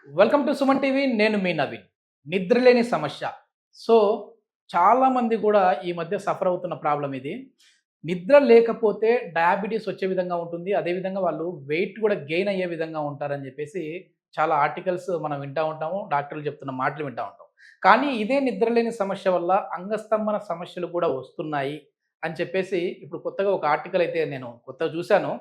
Welcome to Suman TV. నేను మీ నవీన్. నిద్రలేని సమస్య. సో చాలామంది కూడా ఈ మధ్య సఫర్ అవుతున్న ప్రాబ్లం ఇది. నిద్ర లేకపోతే డయాబెటీస్ వచ్చే విధంగా ఉంటుంది. అదేవిధంగా వాళ్ళు వెయిట్ కూడా గెయిన్ అయ్యే విధంగా ఉంటారని చెప్పేసి చాలా ఆర్టికల్స్ మనం వింటా ఉంటాము. డాక్టర్లు చెప్తున్న మాటలు వింటా ఉంటాం. కానీ ఇదే నిద్రలేని సమస్య వల్ల అంగస్తంభన సమస్యలు కూడా వస్తున్నాయి అని చెప్పేసి ఇప్పుడు కొత్తగా ఒక ఆర్టికల్ అయితే నేను కొత్తగా చూశాను.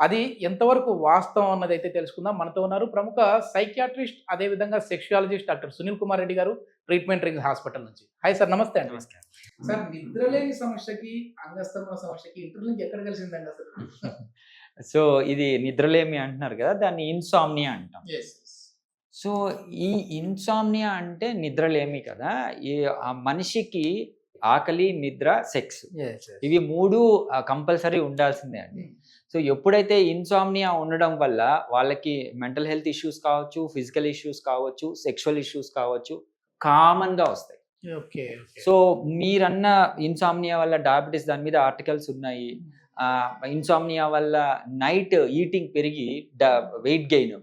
అది ఎంతవరకు వాస్తవం అన్నదైతే తెలుసుకుందాం. మనతో ఉన్నారు ప్రముఖ సైకియాట్రిస్ట్, అదేవిధంగా సెక్షువాలజిస్ట్ డాక్టర్ సునీల్ కుమార్ రెడ్డి గారు, ట్రీట్మెంట్ రింగ్ హాస్పిటల్ నుంచి. హాయ్ సార్, నమస్తే అండి. నమస్కారం. సార్, నిద్రలేని సమస్యకి, అంగస్తంభన సమస్యకి ఇంటర్లింక్ ఎక్కడ కలిసిందండి అసలు? సో ఇది నిద్రలేమి అంటున్నారు కదా, దాన్ని ఇన్సామ్నియా అంటాం. Yes. సో ఈ ఇన్సామ్నియా అంటే నిద్రలేమి కదా. ఈ ఆ మనిషికి ఆకలి, నిద్ర, సెక్స్ Yes, yes. ఇవి మూడు కంపల్సరీ ఉండాల్సిందే అండి. సో ఎప్పుడైతే ఇన్సామ్నియా ఉండడం వల్ల వాళ్ళకి మెంటల్ హెల్త్ ఇష్యూస్ కావచ్చు, ఫిజికల్ ఇష్యూస్ కావచ్చు, సెక్షువల్ ఇష్యూస్ కావచ్చు, కామన్గా వస్తాయి. ఓకే. సో మీరన్న ఇన్సామ్నియా వల్ల డయాబెటీస్, దాని మీద ఆర్టికల్స్ ఉన్నాయి. ఇన్సామ్నియా వల్ల నైట్ ఈటింగ్ పెరిగి వెయిట్ గెయిన్,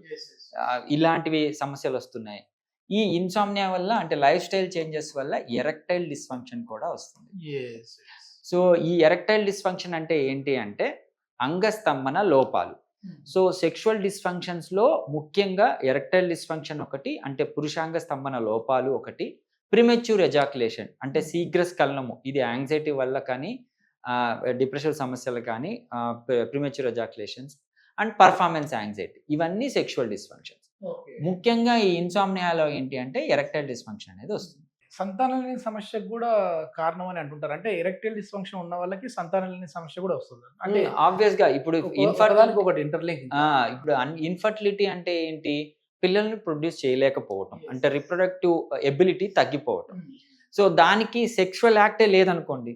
ఇలాంటివి సమస్యలు వస్తున్నాయి. ఈ ఇన్సామ్నియా వల్ల అంటే లైఫ్ స్టైల్ చేంజెస్ వల్ల ఎరెక్టైల్ డిస్ఫంక్షన్ కూడా వస్తుంది. సో ఈ ఎరెక్టైల్ డిస్ఫంక్షన్ అంటే ఏంటి అంటే అంగస్తంభన లోపాలు. సో సెక్షువల్ డిస్ఫంక్షన్స్లో ముఖ్యంగా ఎరెక్టైల్ డిస్ఫంక్షన్ ఒకటి, అంటే పురుషాంగ స్తంభన లోపాలు ఒకటి, ప్రిమెచ్యూర్ ఎజాక్యులేషన్ అంటే శీఘ్రస్ఖలనము, ఇది యాంగ్జైటీ వల్ల కానీ, డిప్రెషన్ సమస్యలు కానీ, premature ejaculations and performance anxiety, ఇవన్నీ సెక్షువల్ డిస్ఫంక్షన్స్. ముఖ్యంగా ఈ ఇన్సామ్నియాలో ఏంటి అంటే ఎరెక్టైల్ డిస్ఫంక్షన్ అనేది వస్తుంది. సంతానం లేని సమస్యకు కూడా కారణం అని అంటుంటారు. అంటే ఎరెక్టైల్ డిస్ఫంక్షన్ ఉన్న వాళ్ళకి సంతానం లేని సమస్య కూడా వస్తుంది. అంటే ఆబ్వియస్ గా ఇప్పుడు ఒకటి ఇంటర్లింక్. ఇప్పుడు ఇన్ఫర్టిలిటీ అంటే ఏంటి? పిల్లల్ని ప్రొడ్యూస్ చేయలేకపోవటం, అంటే రిప్రొడక్టివ్ ఎబిలిటీ తగ్గిపోవటం. సో దానికి సెక్షువల్ యాక్టే లేదనుకోండి,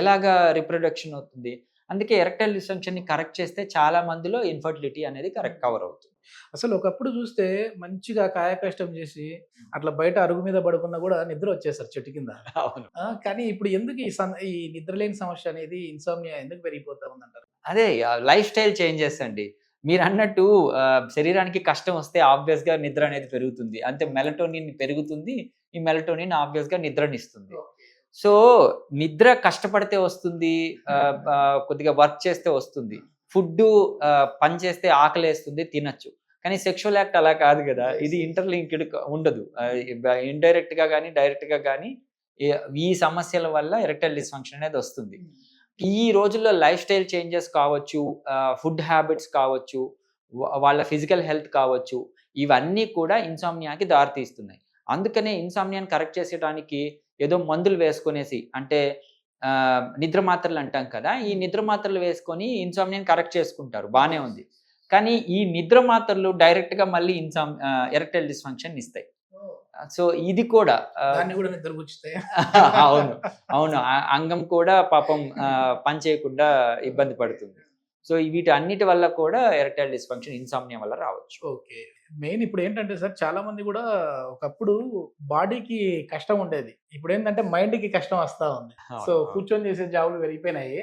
ఎలాగా రిప్రొడక్షన్ అవుతుంది? అందుకే ఎరెక్టైల్ డిస్ఫంక్షన్ ని కరెక్ట్ చేస్తే చాలా మందిలో ఇన్ఫర్టిలిటీ అనేది కరెక్ట్ కవర్ అవుతుంది. అసలు ఒకప్పుడు చూస్తే మంచిగా కాయకష్టం చేసి అట్లా బయట అరుగు మీద పడుకున్నా కూడా నిద్ర వచ్చేసారు చెట్టు కింద. అవును. కానీ ఇప్పుడు ఎందుకు ఈ నిద్రలేని సమస్య అనేది, ఇన్సోమ్నియా ఎందుకు పెరిగిపోతా ఉందంటారు? అదే లైఫ్ స్టైల్ చేంజెస్ అండి. మీరు అన్నట్టు శరీరానికి కష్టం వస్తే ఆబ్వియస్ గా నిద్ర అనేది పెరుగుతుంది. అంటే మెలటోనిన్ పెరుగుతుంది. ఈ మెలటోనిన్ ఆబ్వియస్ గా నిద్రనిస్తుంది. సో నిద్ర కష్టపడితే వస్తుంది, కొద్దిగా వర్క్ చేస్తే వస్తుంది, ఫుడ్ పని చేస్తే ఆకలేస్తుంది, తినచ్చు. కానీ సెక్షువల్ యాక్ట్ అలా కాదు కదా, ఇది ఇంటర్లింక్డ్ ఉండదు. ఇండైరెక్ట్ గా కానీ డైరెక్ట్ గా కానీ ఈ సమస్యల వల్ల ఎరెక్టైల్ డిస్ఫంక్షన్ అనేది వస్తుంది. ఈ రోజుల్లో లైఫ్ స్టైల్ చేంజెస్ కావచ్చు, ఫుడ్ హ్యాబిట్స్ కావచ్చు, వాళ్ళ ఫిజికల్ హెల్త్ కావచ్చు, ఇవన్నీ కూడా ఇన్సామ్నియాకి దారితీస్తున్నాయి. అందుకనే ఇన్సామ్నియాని కరెక్ట్ చేసేటానికి ఏదో మందులు వేసుకునేసి, అంటే నిద్ర మాత్రలు అంటాం కదా, ఈ నిద్ర మాత్రలు వేసుకొని ఇన్సామ్నియాని కరెక్ట్ చేసుకుంటారు, బాగానే ఉంది. కానీ ఈ నిద్ర మాత్రలు డైరెక్ట్గా మళ్ళీ ఎరెక్టైల్ డిస్ఫంక్షన్ ఇస్తాయి. సో ఇది కూడా అవును అవును, అంగం కూడా పాపం పని చేయకుండా ఇబ్బంది పడుతుంది. సో వీటి అన్నిటి వల్ల కూడా ఎరెక్టైల్ డిస్ఫంక్షన్ ఇన్సామ్నియా వల్ల రావచ్చు. ఓకే. మెయిన్ ఇప్పుడు ఏంటంటే సార్, చాలా మంది కూడా ఒకప్పుడు బాడీకి కష్టం ఉండేది, ఇప్పుడు ఏంటంటే మైండ్ కి కష్టం వస్తా ఉంది. సో కూర్చొని చేసే జాబులు పెరిగిపోయినాయి,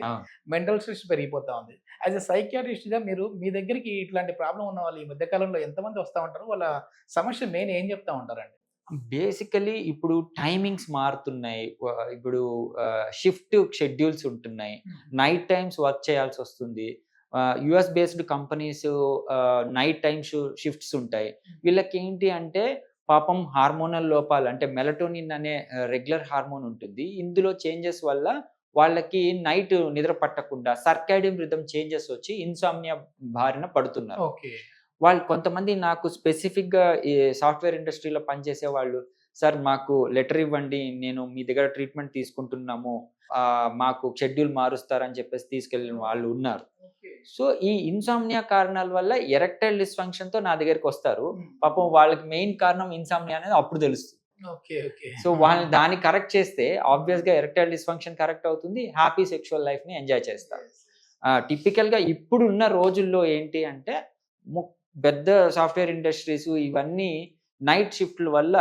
మెంటల్ స్ట్రెస్ పెరిగిపోతా ఉంది. యాజ్ ఎ సైకియాట్రిస్ట్ గా మీరు మీ దగ్గరికి ఇట్లాంటి ప్రాబ్లం ఉన్న వాళ్ళు ఈ మధ్య కాలంలో ఎంతమంది వస్తూ ఉంటారు? వాళ్ళ సమస్య మెయిన్ ఏం చెప్తా ఉంటారండి? బేసికలీ ఇప్పుడు టైమింగ్స్ మారుతున్నాయి. ఇప్పుడు షిఫ్ట్ షెడ్యూల్స్ ఉంటున్నాయి, నైట్ టైమ్స్ వర్క్ చేయాల్సి వస్తుంది. US based companies night time shifts ఉంటాయి. వీళ్ళకి ఏంటి అంటే పాపం హార్మోనల్ లోపాలు, అంటే మెలటోనిన్ అనే రెగ్యులర్ హార్మోన్ ఉంటుంది, ఇందులో చేంజెస్ వల్ల వాళ్ళకి నైట్ నిద్ర పట్టకుండా సర్కాడియం రిథమ్ చేంజెస్ వచ్చి ఇన్సామ్నియా బారిన పడుతున్నారు. వాళ్ళు కొంతమంది నాకు స్పెసిఫిక్గా ఈ సాఫ్ట్వేర్ ఇండస్ట్రీలో పనిచేసే వాళ్ళు, సార్ మాకు లెటర్ ఇవ్వండి, నేను మీ దగ్గర ట్రీట్మెంట్ తీసుకుంటున్నాము, మాకు షెడ్యూల్ మారుస్తారని చెప్పేసి తీసుకెళ్ళిన వాళ్ళు ఉన్నారు. సో ఈ ఇన్సామ్నియా కారణాల వల్ల ఎరెక్టైల్ డిస్ఫంక్షన్తో నా దగ్గరికి వస్తారు. పాపం వాళ్ళకి మెయిన్ కారణం ఇన్సామ్నియా అనేది అప్పుడు తెలుస్తుంది. సో వాళ్ళని దాన్ని కరెక్ట్ చేస్తే ఆబ్వియస్గా ఎరెక్టైల్ డిస్ఫంక్షన్ కరెక్ట్ అవుతుంది, హ్యాపీ సెక్షువల్ లైఫ్ని ఎంజాయ్ చేస్తారు. టిపికల్గా ఇప్పుడున్న రోజుల్లో ఏంటి అంటే పెద్ద సాఫ్ట్వేర్ ఇండస్ట్రీస్ ఇవన్నీ నైట్ షిఫ్ట్ల వల్ల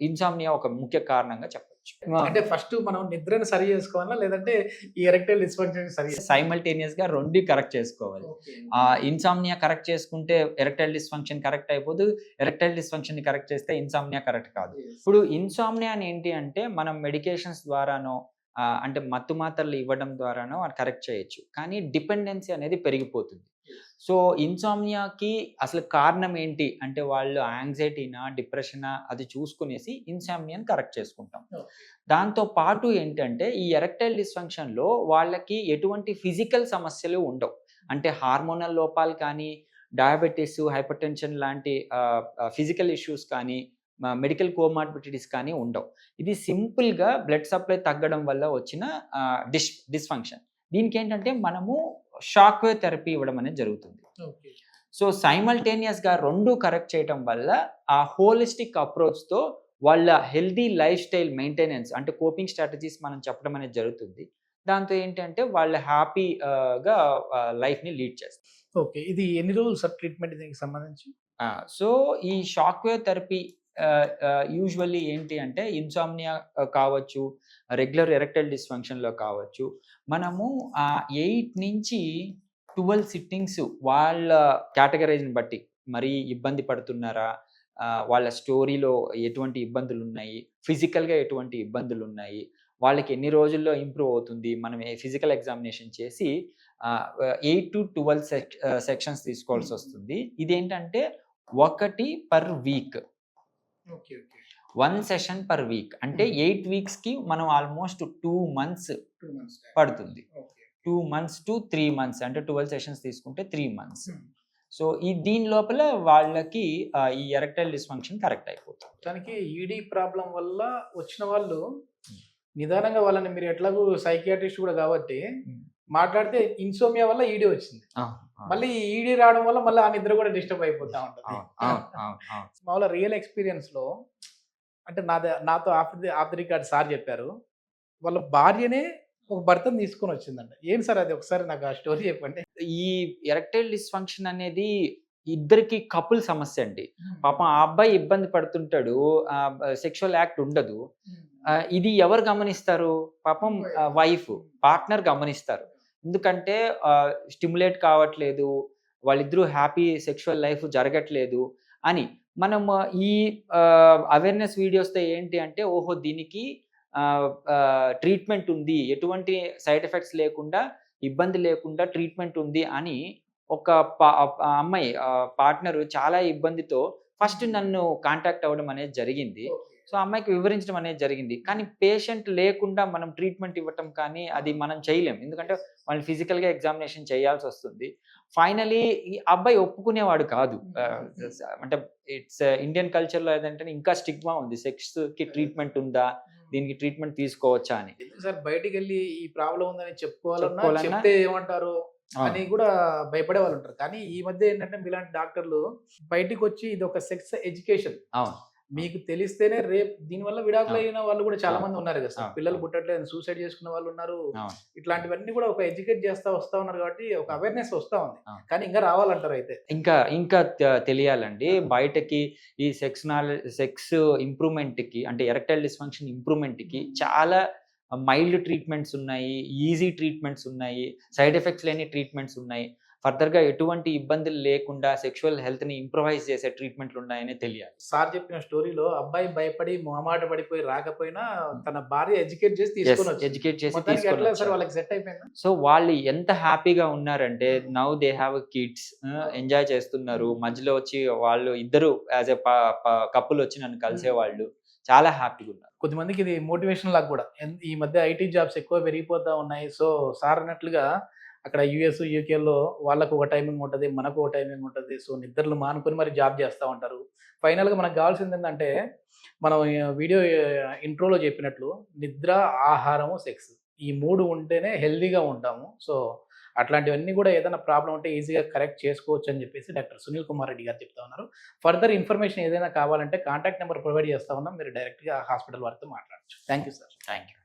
ఇన్సామ్నియా ఒక ముఖ్య కారణంగా చెప్పచ్చు. రావచ్చు. అంటే ఫస్ట్ మనం నిద్రను సరి చేసుకోవాలా లేదంటే ఈ ఎరెక్టైల్ డిస్ఫంక్షన్ సరి సైమల్టేనియస్ గా రెండు కరెక్ట్ చేసుకోవాలి. ఇన్సామ్నియా కరెక్ట్ చేసుకుంటే ఎరెక్టైల్ డిస్ఫంక్షన్ కరెక్ట్ అయిపోదు, ఎరెక్టైల్ డిస్ఫంక్షన్ ని కరెక్ట్ చేస్తే ఇన్సామ్నియా కరెక్ట్ కాదు. ఇప్పుడు ఇన్సామ్నియా అని ఏంటి అంటే మనం మెడికేషన్స్ ద్వారానో అంటే మత్తు మాత్రలు ఇవ్వడం ద్వారానో అది కరెక్ట్ చేయొచ్చు, కానీ డిపెండెన్సీ అనేది పెరిగిపోతుంది. సో ఇన్సామ్నియాకి అసలు కారణం ఏంటి అంటే వాళ్ళు యాంగ్జైటీనా డిప్రెషనా అది చూసుకునేసి ఇన్సామ్నియాని కరెక్ట్ చేసుకుంటాం. దాంతో పాటు ఏంటంటే ఈ ఎరెక్టైల్ డిస్ఫంక్షన్లో వాళ్ళకి ఎటువంటి ఫిజికల్ సమస్యలు ఉండవు. అంటే హార్మోనల్ లోపాలు కానీ, డయాబెటీస్, హైపర్ టెన్షన్ లాంటి ఫిజికల్ ఇష్యూస్ కానీ, మెడికల్ కోమార్బిడిటీస్ కానీ ఉండవు. ఇది సింపుల్గా బ్లడ్ సప్లై తగ్గడం వల్ల వచ్చిన డిస్ఫంక్షన్. దీనికి ఏంటంటే మనము షాక్ వేవ్ థెరపీ ఇవ్వడం అనేది జరుగుతుంది. సో సైమల్టేనియస్గా రెండు కరెక్ట్ చేయడం వల్ల ఆ హోలిస్టిక్ అప్రోచ్తో వాళ్ళ హెల్దీ లైఫ్ స్టైల్ మెయింటెనెన్స్ అంటే కోపింగ్ స్ట్రాటజీస్ మనం చెప్పడం అనేది జరుగుతుంది. దాంతో ఏంటంటే వాళ్ళ హ్యాపీగా లైఫ్ని లీడ్ చేస్తారు. ఓకే, ఇది ఎన్ని రోజులు సార్ ట్రీట్మెంట్ దీనికి సంబంధించి? సో ఈ షాక్ వేవ్ థెరపీ యూజువల్లీ ఏంటి అంటే ఇన్సామ్నియా కావచ్చు, రెగ్యులర్ ఎరెక్టైల్ డిస్ఫంక్షన్లో కావచ్చు, మనము 8 నుంచి 12 సిట్టింగ్స్ వాళ్ళ కేటగరైజ్ని బట్టి మరీ ఇబ్బంది పడుతున్నారా, వాళ్ళ స్టోరీలో ఎటువంటి ఇబ్బందులు ఉన్నాయి, ఫిజికల్గా ఎటువంటి ఇబ్బందులు ఉన్నాయి, వాళ్ళకి ఎన్ని రోజుల్లో ఇంప్రూవ్ అవుతుంది, మనం ఫిజికల్ ఎగ్జామినేషన్ చేసి 8 to 12 సెక్షన్స్ తీసుకోవాల్సి వస్తుంది. ఇదేంటంటే 1 per week, 1 session per week. అంటే 8 వీక్స్కి మనం ఆల్మోస్ట్ 2 months పడుతుంది. 2 months to 3 months అంటే 12 సెషన్స్ తీసుకుంటే 3 months. సో దీని లోపల వాళ్ళకి ఈ ఎరెక్టైల్ డిస్ఫంక్షన్ కరెక్ట్ అయిపోతుంది. దానికి ఈడీ ప్రాబ్లం వల్ల వచ్చిన వాళ్ళు నిదానంగా వాళ్ళని మీరు ఎట్లాగూ సైకియాట్రిస్ట్ కూడా కాబట్టి మాట్లాడితే ఇన్సోమియా వల్ల ఈడీ వచ్చింది, మళ్ళీ ఈడీ రావడం వల్ల మళ్ళీ ఆ నిద్ర కూడా డిస్టర్బ్ అయిపోతా ఉంటుంది. మామూలుగా రియల్ ఎక్స్పీరియన్స్ లో అంటే నాతో ఆఫ్ ది రికార్డ్ సార్ చెప్పారు, వాళ్ళ భార్యనే ఒక భర్తను తీసుకొని వచ్చిందంట. ఏం సార్ అది, ఒకసారి నాకు ఆ స్టోరీ చెప్పండి. ఈ ఎరెక్టైల్ డిస్ఫంక్షన్ అనేది ఇద్దరికి కపుల్ సమస్య అండి. పాపం ఆ అబ్బాయి ఇబ్బంది పడుతుంటాడు, సెక్షువల్ యాక్ట్ ఉండదు. ఇది ఎవరు గమనిస్తారు? పాపం వైఫ్, పార్ట్నర్ గమనిస్తారు. ఎందుకంటే స్టిమ్యులేట్ కావట్లేదు, వాళ్ళిద్దరూ హ్యాపీ సెక్షువల్ లైఫ్ జరగట్లేదు అని. మనం ఈ అవేర్నెస్ వీడియోస్తో ఏంటి అంటే ఓహో దీనికి ట్రీట్మెంట్ ఉంది, ఎటువంటి సైడ్ ఎఫెక్ట్స్ లేకుండా, ఇబ్బంది లేకుండా ట్రీట్మెంట్ ఉంది అని ఒక అమ్మాయి పార్ట్నర్ చాలా ఇబ్బందితో ఫస్ట్ నన్ను కాంటాక్ట్ అవ్వడం అనేది జరిగింది. సో అమ్మాయికి వివరించడం అనేది జరిగింది. కానీ పేషెంట్ లేకుండా మనం ట్రీట్మెంట్ ఇవ్వటం కానీ అది మనం చేయలేం, ఎందుకంటే వాళ్ళని ఫిజికల్గా ఎగ్జామినేషన్ చేయాల్సి వస్తుంది. ఫైనలీ ఈ అబ్బాయి ఒప్పుకునేవాడు కాదు. అంటే ఇట్స్ ఇండియన్ కల్చర్లో ఏదంటే ఇంకా స్టిగ్మా ఉంది, సెక్స్కి ట్రీట్మెంట్ ఉందా, దీనికి ట్రీట్మెంట్ తీసుకోవచ్చా అని. సార్ బయటికి వెళ్ళి ఈ ప్రాబ్లం ఉందని చెప్పుకోవాలన్నా చెప్తే ఏమంటారు అని కూడా భయపడే వాళ్ళు ఉంటారు. కానీ ఈ మధ్య ఏంటంటే మీలాంటి డాక్టర్లు బయటికి వచ్చి ఇది ఒక సెక్స్ ఎడ్యుకేషన్, మీకు తెలిస్తేనే రేపు దీనివల్ల విడాకులు అయిన వాళ్ళు కూడా చాలా మంది ఉన్నారు కదా సార్, పిల్లలు పుట్టట్లేదు సూసైడ్ చేసుకున్న వాళ్ళు ఉన్నారు. ఇట్లాంటివన్నీ కూడా ఒక ఎడ్యుకేట్ చేస్తా వస్తా ఉన్నారు కాబట్టి ఒక అవేర్నెస్ వస్తా ఉంది, కానీ ఇంకా రావాలంటారు. అయితే ఇంకా తెలియాలండి బయటకి. ఈ సెక్స్ ఇంప్రూవ్మెంట్ కి అంటే ఎరెక్టైల్ డిస్ఫంక్షన్ ఇంప్రూవ్మెంట్ కి చాలా మైల్డ్ ట్రీట్మెంట్స్ ఉన్నాయి, ఈజీ ట్రీట్మెంట్స్ ఉన్నాయి, సైడ్ ఎఫెక్ట్స్ లేని ట్రీట్మెంట్స్ ఉన్నాయి. ఫర్దర్గా ఎటువంటి ఇబ్బందులు లేకుండా సెక్షువల్ హెల్త్ని ఇంప్రూవైజ్ చేసే ట్రీట్మెంట్లు ఉన్నాయని తెలియాలి. సార్ చెప్పిన స్టోరీలో అబ్బాయి భయపడి మొహమాట పడిపోయి రాకపోయినా తన భార్య ఎడ్యుకేట్ చేసి తీసుకొని వాళ్ళకి సెట్ అయిపోయింది. సో వాళ్ళు ఎంత హ్యాపీగా ఉన్నారంటే now they have kids, enjoy చేస్తున్నారు. మధ్యలో వచ్చి వాళ్ళు ఇద్దరు యాజ్ ఎ కపుల్ వచ్చి నన్ను కలిసేవాళ్ళు, చాలా హ్యాపీగా ఉన్నారు. కొద్దిమందికి ఇది మోటివేషన్ లాగా కూడా. ఈ మధ్య ఐటీ జాబ్స్ ఎక్కువ పెరిగిపోతా ఉన్నాయి. సో సార్ అన్నట్లుగా అక్కడ యూఎస్ యూకేలో వాళ్ళకు ఒక టైమింగ్ ఉంటుంది, మనకు ఒక టైమింగ్ ఉంటుంది. సో నిద్రలు మానుకొని మరి జాబ్ చేస్తూ ఉంటారు. ఫైనల్గా మనకు కావాల్సింది ఏంటంటే మనం వీడియో ఇంట్రోలో చెప్పినట్లు నిద్ర, ఆహారము, సెక్స్ ఈ 3 ఉంటేనే హెల్దీగా ఉంటాము. సో అట్లాంటివన్నీ కూడా ఏదైనా ప్రాబ్లం ఉంటే ఈజీగా కరెక్ట్ చేసుకోవచ్చు అని చెప్పేసి డాక్టర్ సునీల్ కుమార్ రెడ్డి గారు చెప్తా ఉన్నారు. ఫర్దర్ ఇన్ఫర్మేషన్ ఏదైనా కావాలంటే కాంటాక్ట్ నెంబర్ ప్రొవైడ్ చేస్తా ఉన్నాం, మీరు డైరెక్ట్గా హాస్పిటల్ వారితో మాట్లాడచ్చు. Thank you sir. Thank you.